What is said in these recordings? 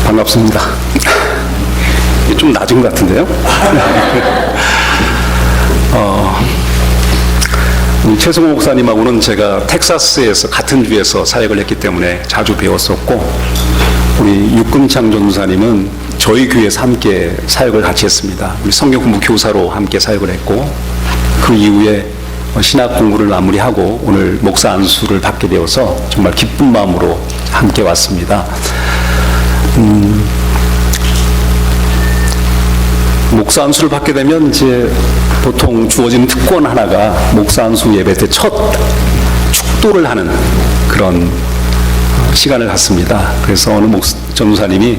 반갑습니다. 좀 낮은 것 같은데요? 우리 최승호 목사님하고는 제가 텍사스에서 같은 주에서 사역을 했기 때문에 자주 배웠었고, 우리 육금창 전도사님은 저희 교회에서 함께 사역을 같이 했습니다. 우리 성경 공부 교사로 함께 사역을 했고, 그 이후에 신학 공부를 마무리하고 오늘 목사 안수를 받게 되어서 정말 기쁜 마음으로 함께 왔습니다. 목사 안수를 받게 되면 이제 보통 주어진 특권 하나가 목사 안수 예배 때 첫 축도를 하는 그런 시간을 갖습니다. 그래서 어느 전도사님이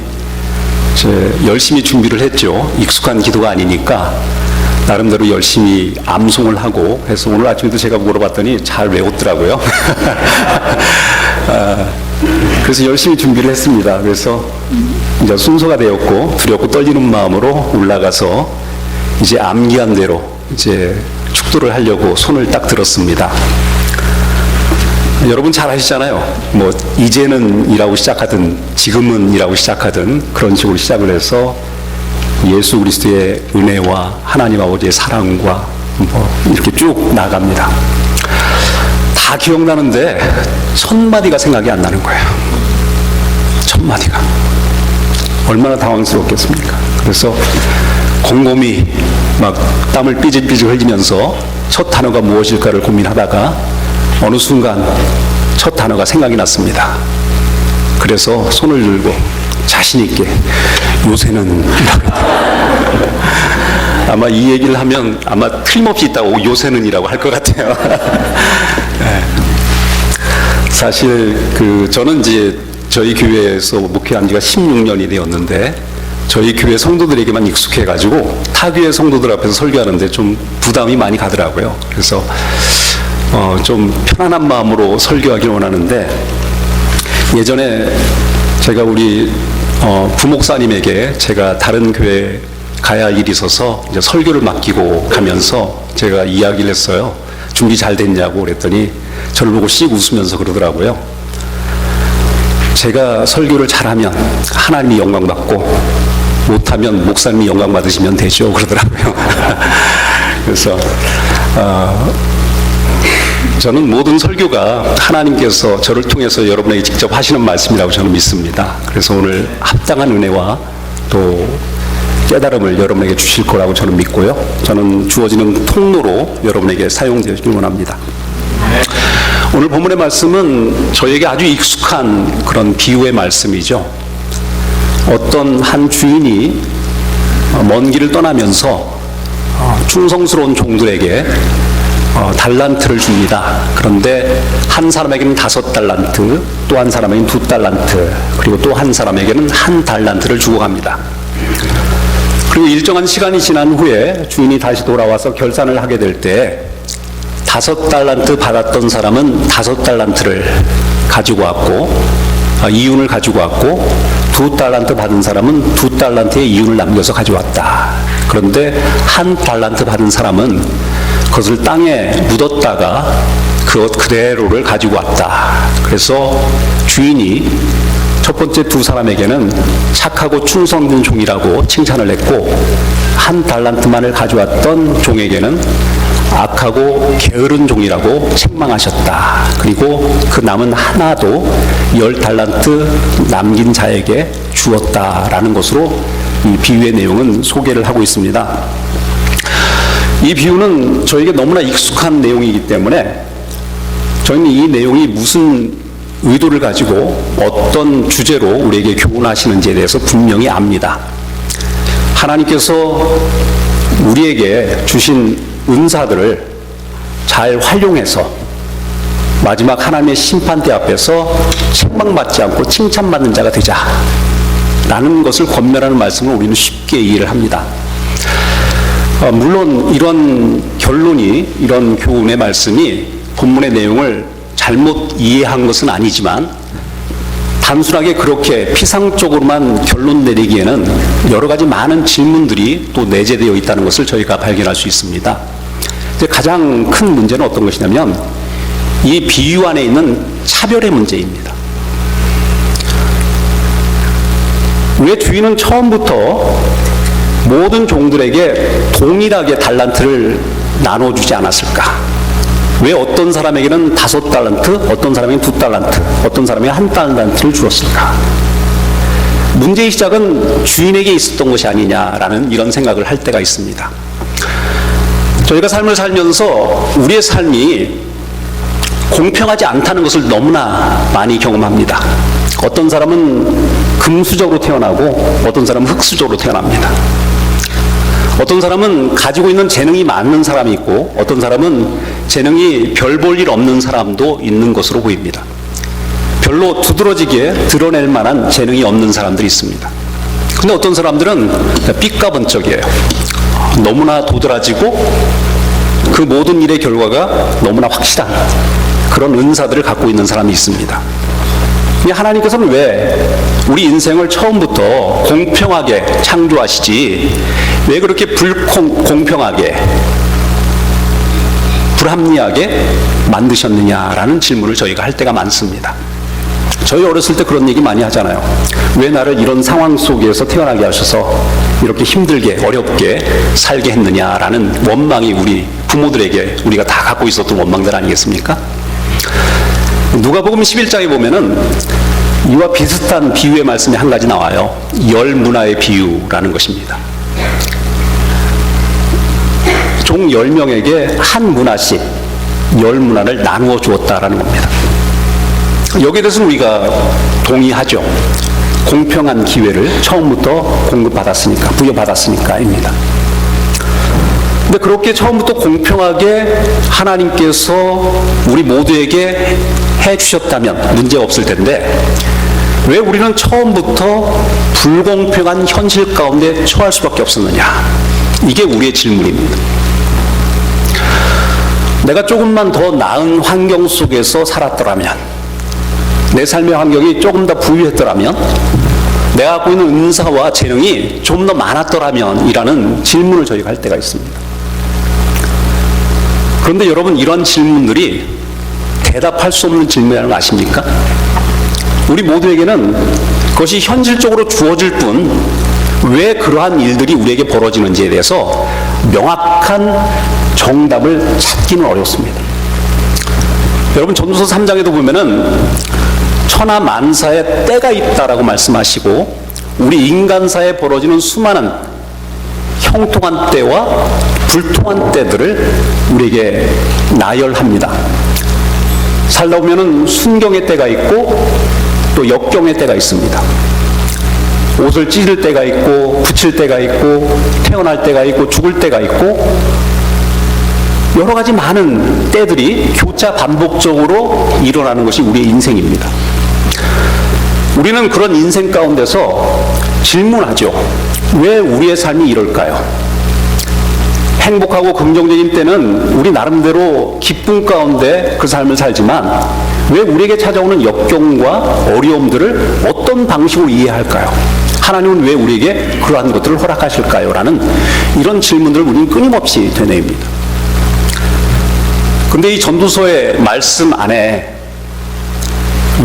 열심히 준비를 했죠. 익숙한 기도가 아니니까 나름대로 열심히 암송을 하고 해서 오늘 아침에도 제가 물어봤더니 잘 외웠더라고요. 그래서 열심히 준비를 했습니다. 그래서 이제 순서가 되었고 두렵고 떨리는 마음으로 올라가서 이제 암기한 대로 이제 축도를 하려고 손을 딱 들었습니다. 여러분 잘 아시잖아요. 뭐 이제는 이라고 시작하든 지금은 이라고 시작하든 그런 식으로 시작을 해서 예수 그리스도의 은혜와 하나님 아버지의 사랑과 뭐 이렇게 쭉 나갑니다. 다 기억나는데 첫 마디가 생각이 안 나는 거예요. 첫 마디가 얼마나 당황스럽겠습니까? 그래서 곰곰이 막 땀을 삐질삐질 흘리면서 첫 단어가 무엇일까를 고민하다가 어느 순간 첫 단어가 생각이 났습니다. 그래서 손을 들고 자신 있게 요새는 아마 이 얘기를 하면 아마 틀림없이 있다고 요새는이라고 할 것 같아요. 네. 사실 저는 이제 저희 교회에서 목회한 지가 16년이 되었는데 저희 교회 성도들에게만 익숙해가지고 타 교회 성도들 앞에서 설교하는데 좀 부담이 많이 가더라고요. 그래서 좀 편안한 마음으로 설교하길 원하는데, 예전에 제가 우리 부목사님에게 제가 다른 교회 가야 할 일이 있어서 이제 설교를 맡기고 가면서 제가 이야기를 했어요. 준비 잘 됐냐고 그랬더니 저를 보고 씩 웃으면서 그러더라고요. 제가 설교를 잘하면 하나님이 영광 받고 못하면 목사님이 영광 받으시면 되죠 그러더라고요. 그래서 저는 모든 설교가 하나님께서 저를 통해서 여러분에게 직접 하시는 말씀이라고 저는 믿습니다. 그래서 오늘 합당한 은혜와 또 깨달음을 여러분에게 주실 거라고 저는 믿고요. 저는 주어지는 통로로 여러분에게 사용되시길 원합니다. 오늘 본문의 말씀은 저에게 아주 익숙한 그런 비유의 말씀이죠. 어떤 한 주인이 먼 길을 떠나면서 충성스러운 종들에게 달란트를 줍니다. 그런데 한 사람에게는 5달란트, 또 한 사람에게는 2달란트, 그리고 또 한 사람에게는 1달란트를 주고 갑니다. 그리고 일정한 시간이 지난 후에 주인이 다시 돌아와서 결산을 하게 될 때 5달란트 받았던 사람은 5달란트를 가지고 왔고, 이윤을 가지고 왔고, 2달란트 받은 사람은 2달란트의 이윤을 남겨서 가져왔다. 그런데 1달란트 받은 사람은 그것을 땅에 묻었다가 그것 그대로를 가지고 왔다. 그래서 주인이 첫 번째 2 사람에게는 착하고 충성된 종이라고 칭찬을 했고, 1달란트만을 가져왔던 종에게는 악하고 게으른 종이라고 책망하셨다. 그리고 그 남은 하나도 10달란트 남긴 자에게 주었다라는 것으로 이 비유의 내용은 소개를 하고 있습니다. 이 비유는 저에게 너무나 익숙한 내용이기 때문에 저희는 이 내용이 무슨 의도를 가지고 어떤 주제로 우리에게 교훈하시는지에 대해서 분명히 압니다. 하나님께서 우리에게 주신 은사들을 잘 활용해서 마지막 하나님의 심판대 앞에서 책망받지 않고 칭찬받는 자가 되자 라는 것을 권면하는 말씀을 우리는 쉽게 이해를 합니다. 물론 이런 결론이, 이런 교훈의 말씀이 본문의 내용을 잘못 이해한 것은 아니지만 단순하게 그렇게 피상적으로만 결론 내리기에는 여러 가지 많은 질문들이 또 내재되어 있다는 것을 저희가 발견할 수 있습니다. 이제 가장 큰 문제는 어떤 것이냐면 이 비유 안에 있는 차별의 문제입니다. 왜 주인은 처음부터 모든 종들에게 동일하게 달란트를 나눠주지 않았을까? 왜 어떤 사람에게는 5달란트, 어떤 사람에게는 2달란트, 어떤 사람에게 1달란트를 주었을까? 문제의 시작은 주인에게 있었던 것이 아니냐라는 이런 생각을 할 때가 있습니다. 저희가 삶을 살면서 우리의 삶이 공평하지 않다는 것을 너무나 많이 경험합니다. 어떤 사람은 금수저로 태어나고 어떤 사람은 흙수저로 태어납니다. 어떤 사람은 가지고 있는 재능이 많은 사람이 있고 어떤 사람은 재능이 별 볼 일 없는 사람도 있는 것으로 보입니다. 별로 두드러지게 드러낼 만한 재능이 없는 사람들이 있습니다. 근데 어떤 사람들은 삐까번쩍이에요. 너무나 도드라지고 그 모든 일의 결과가 너무나 확실한 그런 은사들을 갖고 있는 사람이 있습니다. 하나님께서는 왜 우리 인생을 처음부터 공평하게 창조하시지 왜 그렇게 불공평하게 불합리하게 만드셨느냐라는 질문을 저희가 할 때가 많습니다. 저희 어렸을 때 그런 얘기 많이 하잖아요. 왜 나를 이런 상황 속에서 태어나게 하셔서 이렇게 힘들게 어렵게 살게 했느냐라는 원망이 우리 부모들에게 우리가 다 갖고 있었던 원망들 아니겠습니까? 누가복음 11장에 보면은 이와 비슷한 비유의 말씀이 한 가지 나와요. 열 문화의 비유라는 것입니다. 종 10명에게 한 문화씩 10문화를 나누어 주었다라는 겁니다. 여기에 대해서는 우리가 동의하죠. 공평한 기회를 처음부터 공급받았으니까, 부여받았으니까입니다. 근데 그렇게 처음부터 공평하게 하나님께서 우리 모두에게 해주셨다면 문제가 없을 텐데 왜 우리는 처음부터 불공평한 현실 가운데 처할 수밖에 없었느냐? 이게 우리의 질문입니다. 내가 조금만 더 나은 환경 속에서 살았더라면, 내 삶의 환경이 조금 더 부유했더라면, 내가 갖고 있는 은사와 재능이 좀 더 많았더라면 이라는 질문을 저희가 할 때가 있습니다. 그런데 여러분, 이런 질문들이 대답할 수 없는 질문이라는 거 아십니까? 우리 모두에게는 그것이 현실적으로 주어질 뿐 왜 그러한 일들이 우리에게 벌어지는지에 대해서 명확한 정답을 찾기는 어렵습니다. 여러분, 전도서 3장에도 보면은 천하 만사에 때가 있다라고 말씀하시고 우리 인간사에 벌어지는 수많은 형통한 때와 불통한 때들을 우리에게 나열합니다. 살다 보면은 순경의 때가 있고 또 역경의 때가 있습니다. 옷을 찢을 때가 있고 붙일 때가 있고 태어날 때가 있고 죽을 때가 있고 여러 가지 많은 때들이 교차 반복적으로 일어나는 것이 우리의 인생입니다. 우리는 그런 인생 가운데서 질문하죠. 왜 우리의 삶이 이럴까요? 행복하고 긍정적인 때는 우리 나름대로 기쁨 가운데 그 삶을 살지만 왜 우리에게 찾아오는 역경과 어려움들을 어떤 방식으로 이해할까요? 하나님은 왜 우리에게 그러한 것들을 허락하실까요? 라는 이런 질문들을 우리는 끊임없이 되뇌입니다. 근데 이 전도서의 말씀 안에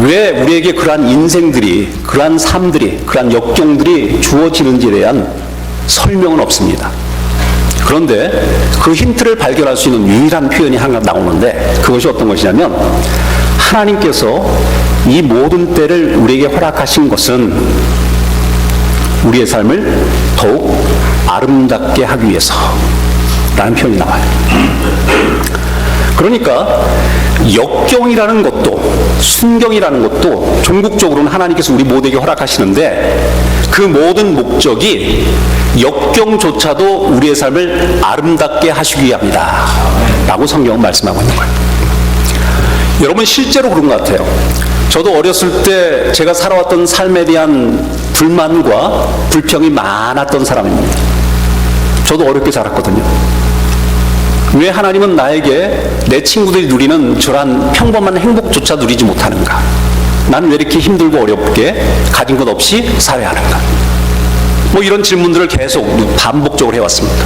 왜 우리에게 그러한 인생들이, 그러한 삶들이, 그러한 역경들이 주어지는지에 대한 설명은 없습니다. 그런데 그 힌트를 발견할 수 있는 유일한 표현이 하나 나오는데 그것이 어떤 것이냐면 하나님께서 이 모든 때를 우리에게 허락하신 것은 우리의 삶을 더욱 아름답게 하기 위해서 라는 표현이 나와요. 그러니까 역경이라는 것도 순경이라는 것도 종국적으로는 하나님께서 우리 모두에게 허락하시는데 그 모든 목적이 역경조차도 우리의 삶을 아름답게 하시기 위함이다 라고 성경은 말씀하고 있는 거예요. 여러분, 실제로 그런 것 같아요. 저도 어렸을 때 제가 살아왔던 삶에 대한 불만과 불평이 많았던 사람입니다. 저도 어렵게 자랐거든요. 왜 하나님은 나에게 내 친구들이 누리는 저런 평범한 행복조차 누리지 못하는가? 난 왜 이렇게 힘들고 어렵게 가진 것 없이 살아야 하는가? 뭐 이런 질문들을 계속 반복적으로 해왔습니다.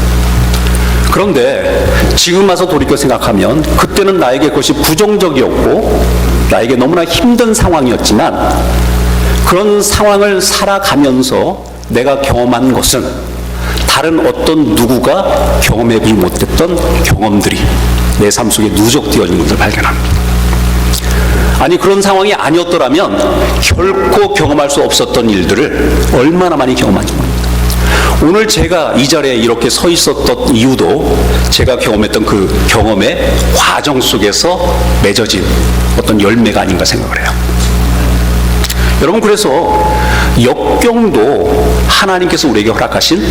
그런데 지금 와서 돌이켜 생각하면 그때는 나에게 그것이 부정적이었고 나에게 너무나 힘든 상황이었지만 그런 상황을 살아가면서 내가 경험한 것은 다른 어떤 누구가 경험해보지 못했던 경험들이 내 삶 속에 누적되어진 것을 발견합니다. 아니, 그런 상황이 아니었더라면 결코 경험할 수 없었던 일들을 얼마나 많이 경험한지 모릅니다. 오늘 제가 이 자리에 이렇게 서 있었던 이유도 제가 경험했던 그 경험의 과정 속에서 맺어진 어떤 열매가 아닌가 생각을 해요. 여러분, 그래서 역경도 하나님께서 우리에게 허락하신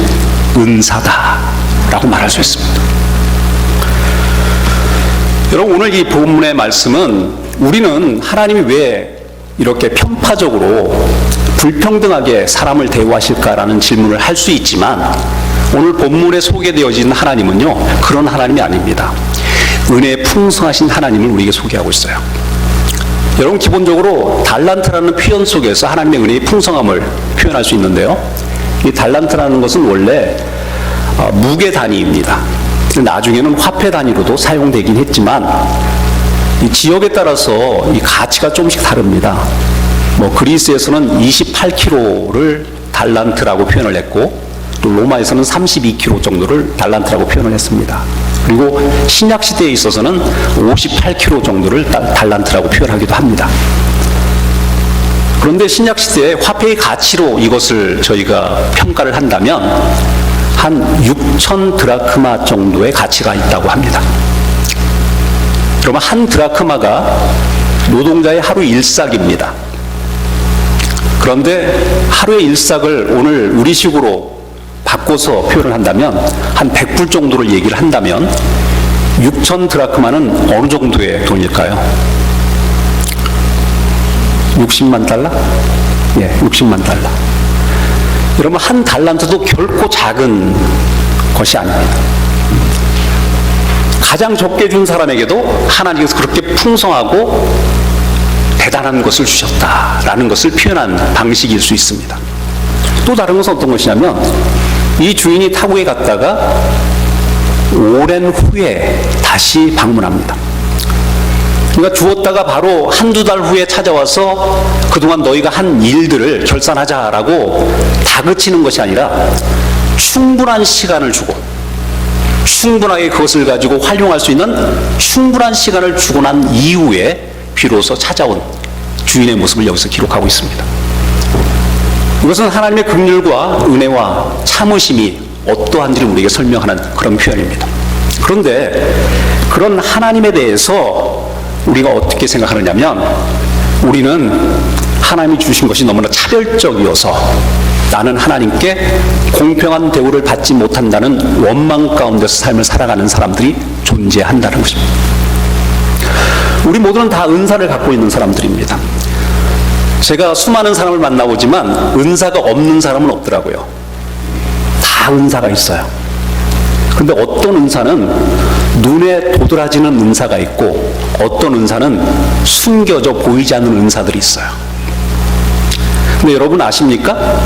은사다라고 말할 수 있습니다. 여러분, 오늘 이 본문의 말씀은 우리는 하나님이 왜 이렇게 편파적으로 불평등하게 사람을 대우하실까라는 질문을 할 수 있지만, 오늘 본문에 소개되어진 하나님은요, 그런 하나님이 아닙니다. 은혜에 풍성하신 하나님을 우리에게 소개하고 있어요. 여러분, 기본적으로 달란트라는 표현 속에서 하나님의 은혜의 풍성함을 표현할 수 있는데요, 이 달란트라는 것은 원래 무게 단위입니다. 나중에는 화폐 단위로도 사용되긴 했지만 이 지역에 따라서 이 가치가 조금씩 다릅니다. 그리스에서는 28kg를 달란트라고 표현을 했고, 또 로마에서는 32kg 정도를 달란트라고 표현을 했습니다. 그리고 신약 시대에 있어서는 58kg 정도를 달란트라고 표현하기도 합니다. 그런데 신약 시대에 화폐의 가치로 이것을 저희가 평가를 한다면 한 6천 드라크마 정도의 가치가 있다고 합니다. 그러면 한 드라크마가 노동자의 하루 일삭입니다. 그런데 하루의 일삭을 오늘 우리식으로 바꿔서 표현을 한다면 한 100불 정도를 얘기를 한다면 6천 드라크마는 어느 정도의 돈일까요? 60만 달러? 예, 60만 달러. 여러분, 한 달란트도 결코 작은 것이 아닙니다. 가장 적게 준 사람에게도 하나님께서 그렇게 풍성하고 대단한 것을 주셨다라는 것을 표현한 방식일 수 있습니다. 또 다른 것은 어떤 것이냐면, 이 주인이 타국에 갔다가 오랜 후에 다시 방문합니다. 그러니까 주었다가 바로 한두 달 후에 찾아와서 그동안 너희가 한 일들을 결산하자라고 다그치는 것이 아니라 충분한 시간을 주고 충분하게 그것을 가지고 활용할 수 있는 충분한 시간을 주고 난 이후에 비로소 찾아온 주인의 모습을 여기서 기록하고 있습니다. 이것은 하나님의 긍휼과 은혜와 참으심이 어떠한지를 우리에게 설명하는 그런 표현입니다. 그런데 그런 하나님에 대해서 우리가 어떻게 생각하느냐면, 우리는 하나님이 주신 것이 너무나 차별적이어서 나는 하나님께 공평한 대우를 받지 못한다는 원망 가운데서 삶을 살아가는 사람들이 존재한다는 것입니다. 우리 모두는 다 은사를 갖고 있는 사람들입니다. 제가 수많은 사람을 만나보지만 은사가 없는 사람은 없더라고요. 다 은사가 있어요. 그런데 어떤 은사는 눈에 도드라지는 은사가 있고, 어떤 은사는 숨겨져 보이지 않는 은사들이 있어요. 근데 여러분 아십니까?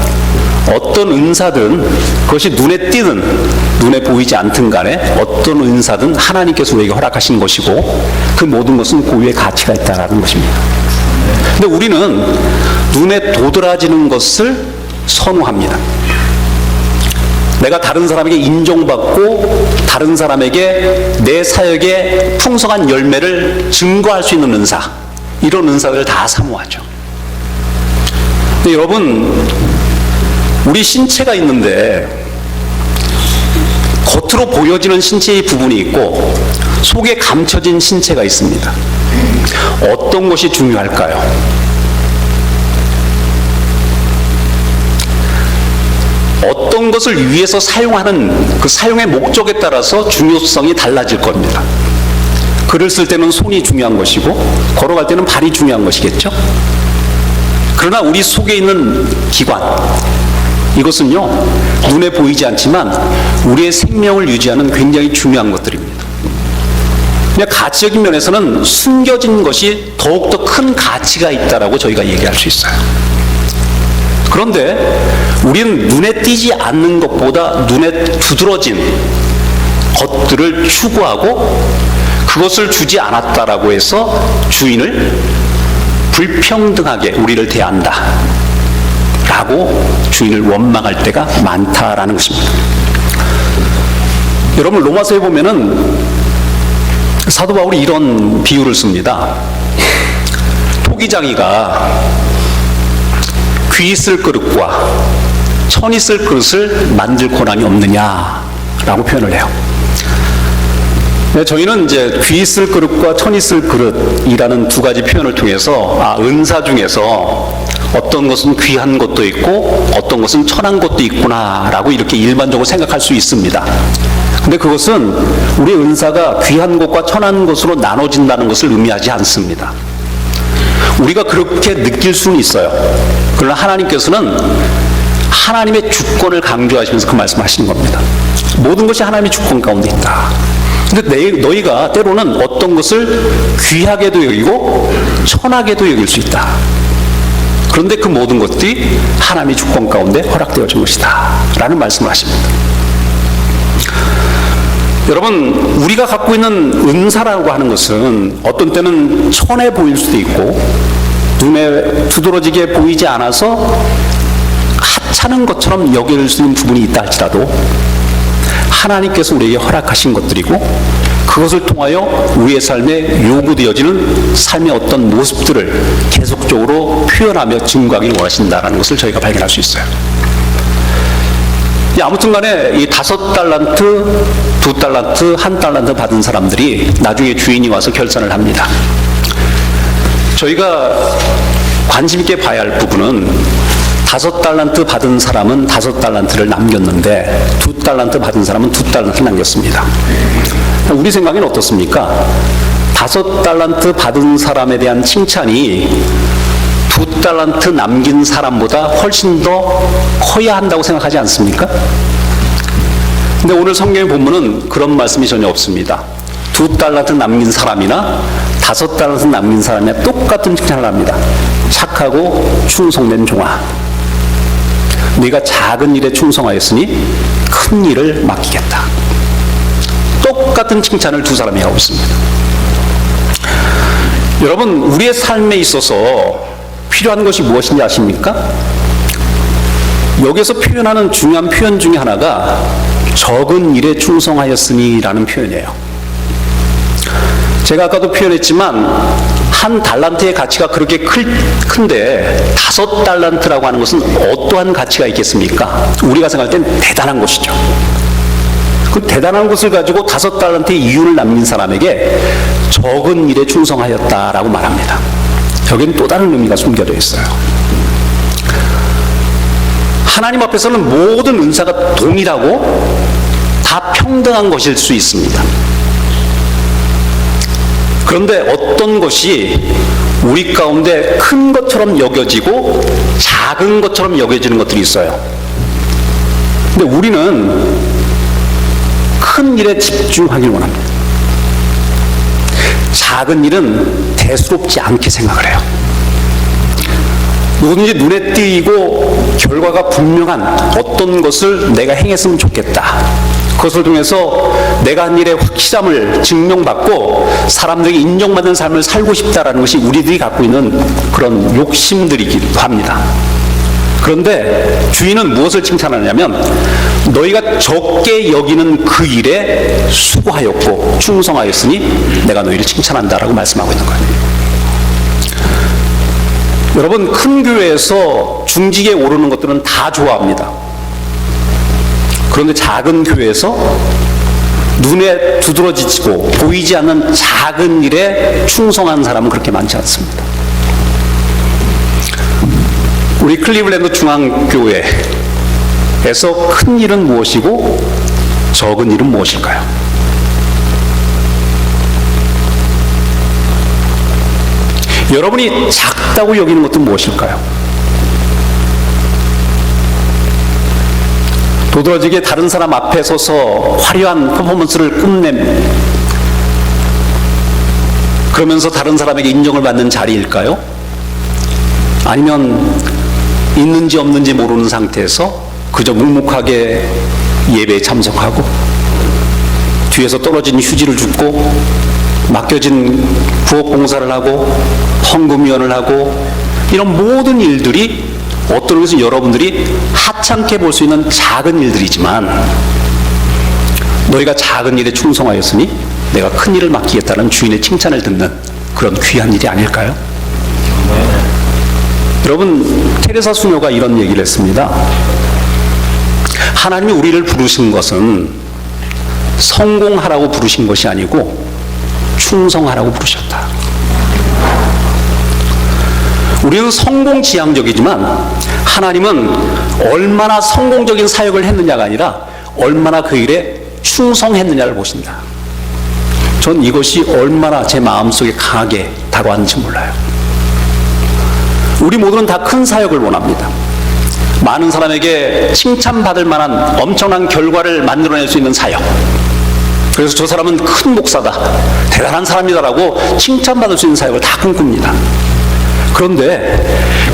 어떤 은사든, 그것이 눈에 띄든 눈에 보이지 않든 간에 어떤 은사든 하나님께서 우리에게 허락하신 것이고, 그 모든 것은 고유의 가치가 있다는 것입니다. 근데 우리는 눈에 도드라지는 것을 선호합니다. 내가 다른 사람에게 인정받고 다른 사람에게 내 사역의 풍성한 열매를 증거할 수 있는 은사, 이런 은사들을 다 사모하죠. 근데 여러분, 우리 신체가 있는데 겉으로 보여지는 신체의 부분이 있고 속에 감춰진 신체가 있습니다. 어떤 것이 중요할까요? 어떤 것을 위해서 사용하는 그 사용의 목적에 따라서 중요성이 달라질 겁니다. 글을 쓸 때는 손이 중요한 것이고 걸어갈 때는 발이 중요한 것이겠죠. 그러나 우리 속에 있는 기관, 이것은요 눈에 보이지 않지만 우리의 생명을 유지하는 굉장히 중요한 것들입니다. 그냥 가치적인 면에서는 숨겨진 것이 더욱더 큰 가치가 있다라고 저희가 얘기할 수 있어요. 그런데 우리는 눈에 띄지 않는 것보다 눈에 두드러진 것들을 추구하고 그것을 주지 않았다라고 해서 주인을 불평등하게 우리를 대한다, 라고 주인을 원망할 때가 많다라는 것입니다. 여러분, 로마서에 보면은 사도 바울이 이런 비유를 씁니다. 토기장이가 귀 있을 그릇과 천 있을 그릇을 만들 권한이 없느냐라고 표현을 해요. 저희는 이제 귀 있을 그릇과 천 있을 그릇이라는 두 가지 표현을 통해서 은사 중에서 어떤 것은 귀한 것도 있고 어떤 것은 천한 것도 있구나라고 이렇게 일반적으로 생각할 수 있습니다. 근데 그것은 우리의 은사가 귀한 것과 천한 것으로 나눠진다는 것을 의미하지 않습니다. 우리가 그렇게 느낄 수는 있어요. 그러나 하나님께서는 하나님의 주권을 강조하시면서 그 말씀하시는 겁니다. 모든 것이 하나님의 주권 가운데 있다. 근데 너희가 때로는 어떤 것을 귀하게도 여기고 천하게도 여길 수 있다. 그런데 그 모든 것들이 하나님의 주권 가운데 허락되어진 것이다 라는 말씀을 하십니다. 여러분, 우리가 갖고 있는 은사라고 하는 것은 어떤 때는 천해 보일 수도 있고 눈에 두드러지게 보이지 않아서 하찮은 것처럼 여길 수 있는 부분이 있다 할지라도 하나님께서 우리에게 허락하신 것들이고 그것을 통하여 우리의 삶에 요구되어지는 삶의 어떤 모습들을 계속적으로 표현하며 증거하기를 원하신다는 것을 저희가 발견할 수 있어요. 아무튼 간에 이 5달란트, 2달란트, 1달란트 받은 사람들이 나중에 주인이 와서 결산을 합니다. 저희가 관심 있게 봐야 할 부분은 5달란트 받은 사람은 5달란트를 남겼는데 2달란트 받은 사람은 2달란트를 남겼습니다. 우리 생각에는 어떻습니까? 5달란트 받은 사람에 대한 칭찬이 2달란트 남긴 사람보다 훨씬 더 커야 한다고 생각하지 않습니까? 근데 오늘 성경의 본문은 그런 말씀이 전혀 없습니다. 2달란트 남긴 사람이나 5달란트 남긴 사람이나 똑같은 칭찬을 합니다. 착하고 충성된 종아, 네가 작은 일에 충성하였으니 큰 일을 맡기겠다. 똑같은 칭찬을 두 사람이 하고 있습니다. 여러분, 우리의 삶에 있어서 필요한 것이 무엇인지 아십니까? 여기서 표현하는 중요한 표현 중에 하나가 적은 일에 충성하였으니 라는 표현이에요. 제가 아까도 표현했지만 한 달란트의 가치가 그렇게 큰데 5달란트라고 하는 것은 어떠한 가치가 있겠습니까? 우리가 생각할 땐 대단한 것이죠. 그 대단한 것을 가지고 5달란트의 이윤을 남긴 사람에게 적은 일에 충성하였다라고 말합니다. 여기는 또 다른 의미가 숨겨져 있어요. 하나님 앞에서는 모든 은사가 동일하고 다 평등한 것일 수 있습니다. 그런데 어떤 것이 우리 가운데 큰 것처럼 여겨지고 작은 것처럼 여겨지는 것들이 있어요. 근데 우리는 큰 일에 집중하길 원합니다. 작은 일은 대수롭지 않게 생각을 해요. 누구든지 눈에 띄고 결과가 분명한 어떤 것을 내가 행했으면 좋겠다. 그것을 통해서 내가 한 일의 확실함을 증명받고 사람들에게 인정받는 삶을 살고 싶다라는 것이 우리들이 갖고 있는 그런 욕심들이기도 합니다. 그런데 주인은 무엇을 칭찬하냐면 너희가 적게 여기는 그 일에 수고하였고 충성하였으니 내가 너희를 칭찬한다라고 말씀하고 있는 거예요. 여러분, 큰 교회에서 중직에 오르는 것들은 다 좋아합니다. 그런데 작은 교회에서 눈에 두드러지고 보이지 않는 작은 일에 충성한 사람은 그렇게 많지 않습니다. 우리 클리블랜드 중앙교회에서 큰 일은 무엇이고 적은 일은 무엇일까요? 여러분이 작다고 여기는 것은 무엇일까요? 도드라지게 다른 사람 앞에 서서 화려한 퍼포먼스를 그러면서 다른 사람에게 인정을 받는 자리일까요? 아니면 있는지 없는지 모르는 상태에서 그저 묵묵하게 예배에 참석하고 뒤에서 떨어진 휴지를 줍고 맡겨진 부엌 봉사를 하고 헌금위원을 하고 이런 모든 일들이 어떤 것은 여러분들이 하찮게 볼 수 있는 작은 일들이지만 너희가 작은 일에 충성하였으니 내가 큰 일을 맡기겠다는 주인의 칭찬을 듣는 그런 귀한 일이 아닐까요? 여러분, 테레사 수녀가 이런 얘기를 했습니다. 하나님이 우리를 부르신 것은 성공하라고 부르신 것이 아니고 충성하라고 부르셨다. 우리는 성공지향적이지만 하나님은 얼마나 성공적인 사역을 했느냐가 아니라 얼마나 그 일에 충성했느냐를 보신다. 전 이것이 얼마나 제 마음속에 강하게 다가왔는지 몰라요. 우리 모두는 다 큰 사역을 원합니다. 많은 사람에게 칭찬받을 만한 엄청난 결과를 만들어낼 수 있는 사역. 그래서 저 사람은 큰 목사다, 대단한 사람이다라고 칭찬받을 수 있는 사역을 다 꿈꿉니다. 그런데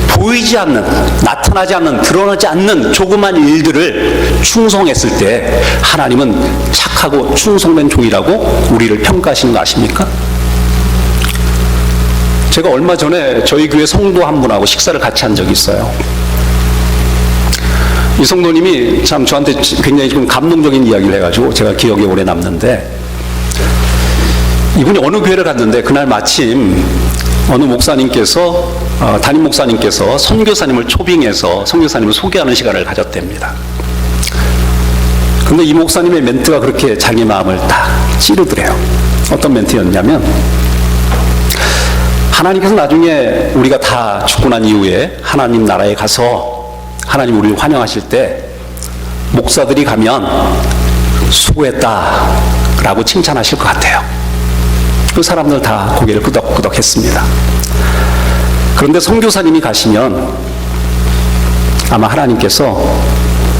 보이지 않는, 나타나지 않는, 드러나지 않는 조그만 일들을 충성했을 때 하나님은 착하고 충성된 종이라고 우리를 평가하시는 거 아십니까? 제가 얼마 전에 저희 교회 성도 한 분하고 식사를 같이 한 적이 있어요. 이 성도님이 참 저한테 굉장히 좀 감동적인 이야기를 해가지고 제가 기억에 오래 남는데, 이분이 어느 교회를 갔는데 그날 마침 어느 목사님께서 담임 목사님께서 선교사님을 초빙해서 선교사님을 소개하는 시간을 가졌답니다. 근데 이 목사님의 멘트가 그렇게 자기 마음을 딱 찌르더래요. 어떤 멘트였냐면, 하나님께서 나중에 우리가 다 죽고 난 이후에 하나님 나라에 가서 하나님 우리를 환영하실 때 목사들이 가면 수고했다 라고 칭찬하실 것 같아요. 그 사람들 다 고개를 끄덕끄덕 했습니다. 그런데 선교사님이 가시면 아마 하나님께서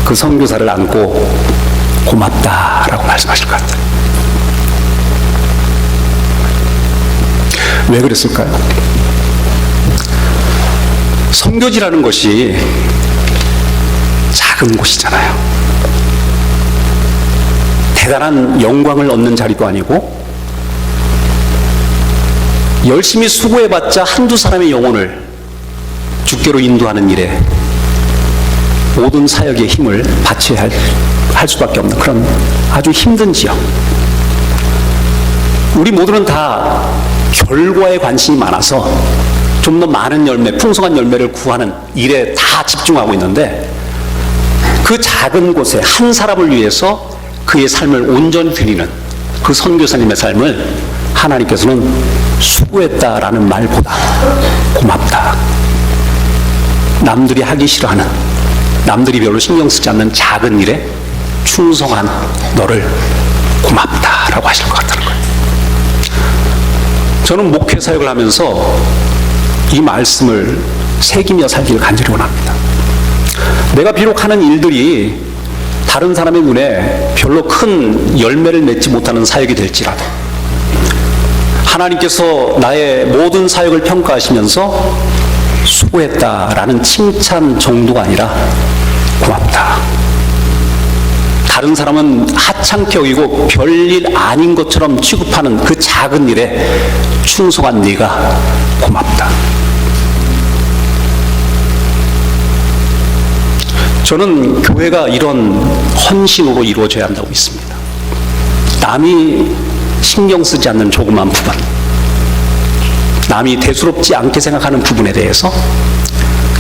그 선교사를 안고 고맙다라고 말씀하실 것 같아요. 왜 그랬을까요? 선교지라는 것이 작은 곳이잖아요. 대단한 영광을 얻는 자리도 아니고, 열심히 수고해봤자 한두 사람의 영혼을 주께로 인도하는 일에 모든 사역의 힘을 바쳐야 할 수밖에 없는 그런 아주 힘든 지역. 우리 모두는 다 결과에 관심이 많아서 좀 더 많은 열매, 풍성한 열매를 구하는 일에 다 집중하고 있는데, 그 작은 곳에 한 사람을 위해서 그의 삶을 온전히 드리는 그 선교사님의 삶을 하나님께서는 수고했다라는 말보다 고맙다, 남들이 하기 싫어하는, 남들이 별로 신경 쓰지 않는 작은 일에 충성한 너를 고맙다라고 하실 것 같다는 거예요. 저는 목회 사역을 하면서 이 말씀을 새기며 살기를 간절히 원합니다. 내가 비록 하는 일들이 다른 사람의 눈에 별로 큰 열매를 맺지 못하는 사역이 될지라도 하나님께서 나의 모든 사역을 평가하시면서 수고했다라는 칭찬 정도가 아니라 고맙다, 다른 사람은 하찮게 여기고 별일 아닌 것처럼 취급하는 그 작은 일에 충성한 네가 고맙다. 저는 교회가 이런 헌신으로 이루어져야 한다고 믿습니다. 남이 신경 쓰지 않는 조그만 부분, 남이 대수롭지 않게 생각하는 부분에 대해서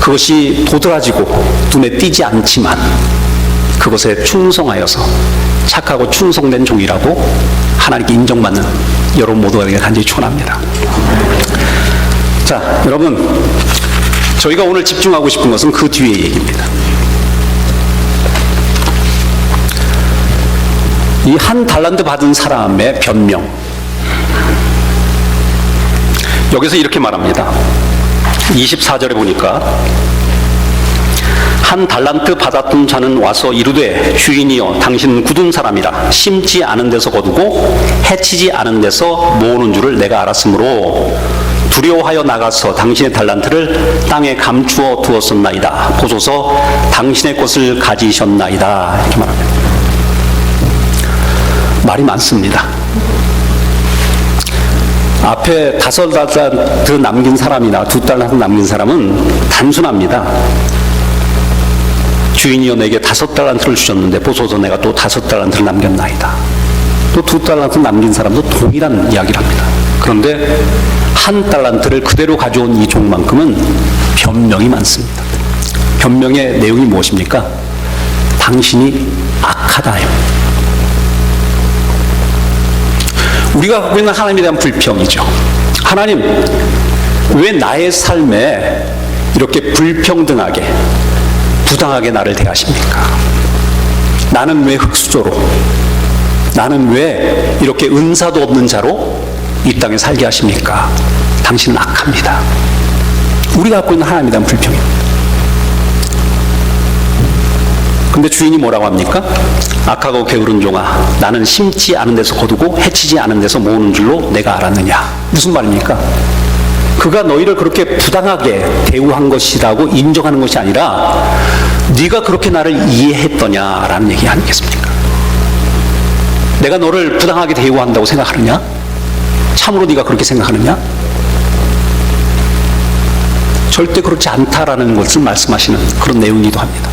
그것이 도드라지고 눈에 띄지 않지만 그것에 충성하여서 착하고 충성된 종이라고 하나님께 인정받는 여러분 모두가 되길 간절히 축원합니다. 자, 여러분, 저희가 오늘 집중하고 싶은 것은 그 뒤의 얘기입니다. 이 한 달란트 받은 사람의 변명, 여기서 이렇게 말합니다. 24절에 보니까 한 달란트 받았던 자는 와서 이르되 주인이여 당신은 굳은 사람이라 심지 않은 데서 거두고 해치지 않은 데서 모으는 줄을 내가 알았으므로 두려워하여 나가서 당신의 달란트를 땅에 감추어 두었었나이다. 보소서 당신의 것을 가지셨나이다. 이렇게 말합니다. 말이 많습니다. 앞에 5달란트 남긴 사람이나 2달란트 남긴 사람은 단순합니다. 주인이여 내게 5달란트를 주셨는데 보소서 내가 또 5달란트를 남겼나이다. 또 2달란트 남긴 사람도 동일한 이야기를 합니다. 그런데 1달란트를 그대로 가져온 이 종만큼은 변명이 많습니다. 변명의 내용이 무엇입니까? 당신이 악하다요. 우리가 갖고 있는 하나님에 대한 불평이죠. 하나님, 왜 나의 삶에 이렇게 불평등하게, 부당하게 나를 대하십니까? 나는 왜 흙수저로, 나는 왜 이렇게 은사도 없는 자로 이 땅에 살게 하십니까? 당신은 악합니다. 우리가 갖고 있는 하나님에 대한 불평입니다. 근데 주인이 뭐라고 합니까? 악하고 게으른 종아, 나는 심지 않은 데서 거두고 해치지 않은 데서 모으는 줄로 내가 알았느냐. 무슨 말입니까? 그가 너희를 그렇게 부당하게 대우한 것이라고 인정하는 것이 아니라 네가 그렇게 나를 이해했더냐라는 얘기 아니겠습니까? 내가 너를 부당하게 대우한다고 생각하느냐? 참으로 네가 그렇게 생각하느냐? 절대 그렇지 않다라는 것을 말씀하시는 그런 내용이기도 합니다.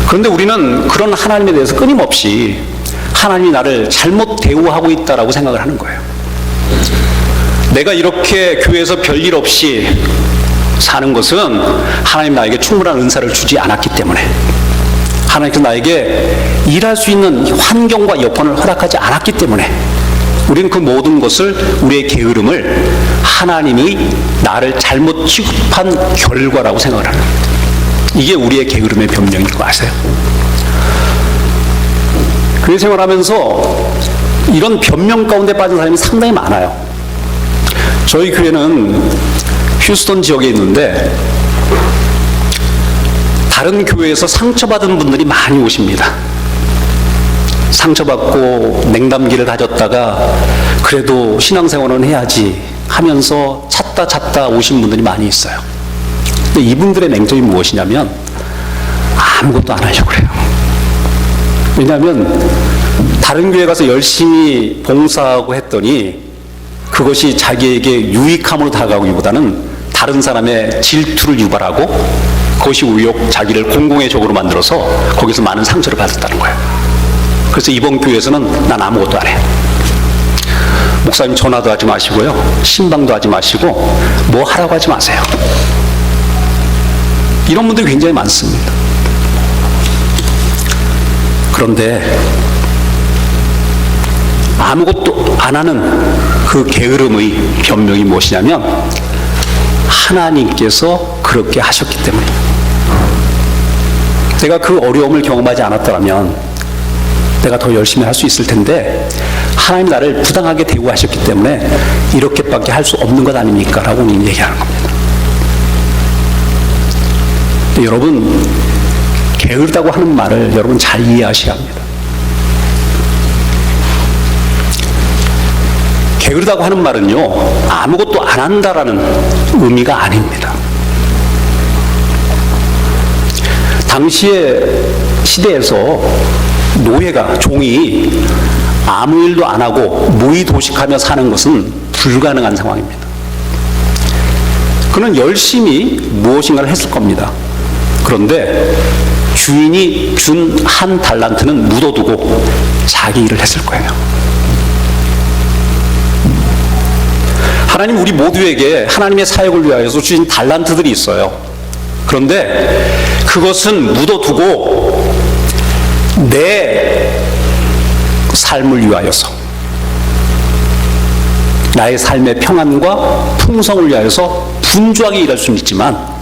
그런데 우리는 그런 하나님에 대해서 끊임없이 하나님이 나를 잘못 대우하고 있다라고 생각을 하는 거예요. 내가 이렇게 교회에서 별일 없이 사는 것은 하나님 나에게 충분한 은사를 주지 않았기 때문에, 하나님께서 나에게 일할 수 있는 환경과 여건을 허락하지 않았기 때문에 우리는 그 모든 것을, 우리의 게으름을 하나님이 나를 잘못 취급한 결과라고 생각을 하는 겁니다. 이게 우리의 게으름의 변명인 거 아세요? 교회 생활하면서 이런 변명 가운데 빠진 사람이 상당히 많아요. 저희 교회는 휴스턴 지역에 있는데 다른 교회에서 상처받은 분들이 많이 오십니다. 상처받고 냉담기를 가졌다가 그래도 신앙생활은 해야지 하면서 찾다 오신 분들이 많이 있어요. 근데 이분들의 맹점이 무엇이냐면 아무것도 안 하려고 그래요. 왜냐하면 다른 교회 가서 열심히 봉사하고 했더니 그것이 자기에게 유익함으로 다가오기보다는 다른 사람의 질투를 유발하고 그것이 오히려 자기를 공공의 적으로 만들어서 거기서 많은 상처를 받았다는 거예요. 그래서 이번 교회에서는 난 아무것도 안 해. 목사님 전화도 하지 마시고요, 신방도 하지 마시고 뭐 하라고 하지 마세요. 이런 분들이 굉장히 많습니다. 그런데 아무것도 안 하는 그 게으름의 변명이 무엇이냐면 하나님께서 그렇게 하셨기 때문입니다. 내가 그 어려움을 경험하지 않았더라면 내가 더 열심히 할 수 있을 텐데 하나님 나를 부당하게 대우하셨기 때문에 이렇게밖에 할 수 없는 것 아닙니까? 라고 우리는 얘기하는 겁니다. 여러분, 게으르다고 하는 말을 여러분 잘 이해하셔야 합니다. 게으르다고 하는 말은요, 아무것도 안 한다라는 의미가 아닙니다. 당시의 시대에서 노예가, 종이 아무 일도 안 하고 무의도식하며 사는 것은 불가능한 상황입니다. 그는 열심히 무엇인가를 했을 겁니다. 그런데 주인이 준 1달란트는 묻어두고 자기 일을 했을 거예요. 하나님 우리 모두에게 하나님의 사역을 위하여서 주신 달란트들이 있어요. 그런데 그것은 묻어두고 내 삶을 위하여서, 나의 삶의 평안과 풍성을 위하여서 분주하게 일할 수는 있지만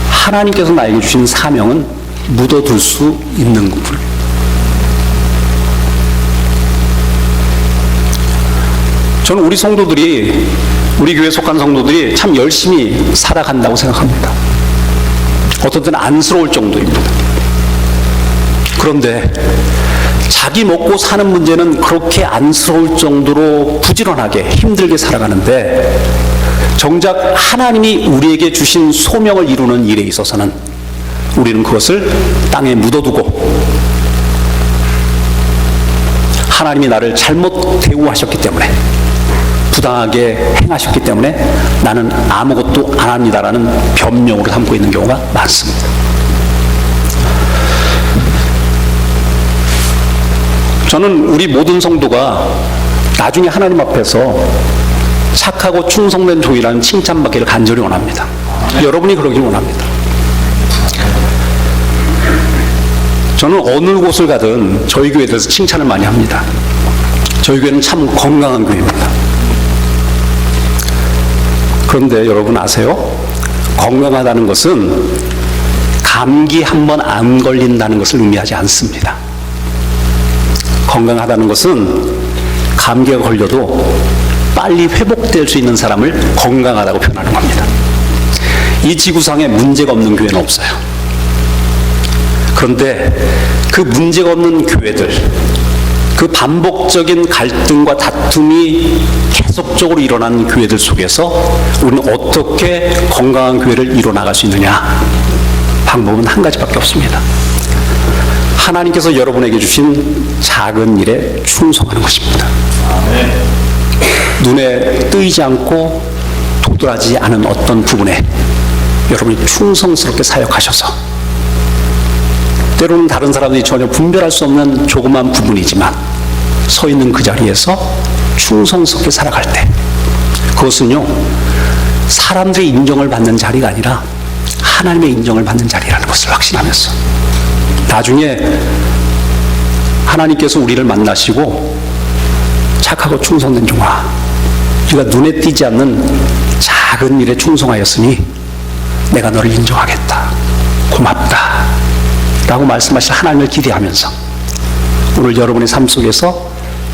하나님께서 나에게 주신 사명은 묻어둘 수 있는 것입니다. 저는 우리 성도들이, 우리 교회에 속한 성도들이 참 열심히 살아간다고 생각합니다. 어떤 때는 안쓰러울 정도입니다. 그런데 자기 먹고 사는 문제는 그렇게 안쓰러울 정도로 부지런하게 힘들게 살아가는데 정작 하나님이 우리에게 주신 소명을 이루는 일에 있어서는 우리는 그것을 땅에 묻어두고 하나님이 나를 잘못 대우하셨기 때문에, 부당하게 행하셨기 때문에 나는 아무것도 안 합니다라는 변명으로 삼고 있는 경우가 많습니다. 저는 우리 모든 성도가 나중에 하나님 앞에서 착하고 충성된 종이라는 칭찬받기를 간절히 원합니다. 여러분이 그러길 원합니다. 저는 어느 곳을 가든 저희 교회에 대해서 칭찬을 많이 합니다. 저희 교회는 참 건강한 교회입니다. 그런데 여러분 아세요? 건강하다는 것은 감기 한 번 안 걸린다는 것을 의미하지 않습니다. 건강하다는 것은 감기가 걸려도 빨리 회복될 수 있는 사람을 건강하다고 표현하는 겁니다. 이 지구상에 문제가 없는 교회는 없어요. 그런데 그 문제가 없는 교회들, 그 반복적인 갈등과 다툼이 계속적으로 일어나는 교회들 속에서 우리는 어떻게 건강한 교회를 이뤄나갈 수 있느냐? 방법은 한 가지밖에 없습니다. 하나님께서 여러분에게 주신 작은 일에 충성하는 것입니다. 눈에 뜨이지 않고 도드라지지 않은 어떤 부분에 여러분이 충성스럽게 사역하셔서 때로는 다른 사람들이 전혀 분별할 수 없는 조그만 부분이지만 서 있는 그 자리에서 충성스럽게 살아갈 때 그것은요 사람들의 인정을 받는 자리가 아니라 하나님의 인정을 받는 자리라는 것을 확신하면서 나중에 하나님께서 우리를 만나시고 착하고 충성된 종아 네가 눈에 띄지 않는 작은 일에 충성하였으니 내가 너를 인정하겠다 고맙다 라고 말씀하실 하나님을 기대하면서 오늘 여러분의 삶 속에서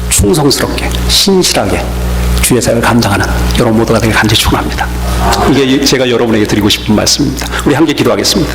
충성스럽게 신실하게 주의 사역을 감당하는 여러분 모두가 되길 간절히 축원합니다. 이게 제가 여러분에게 드리고 싶은 말씀입니다. 우리 함께 기도하겠습니다.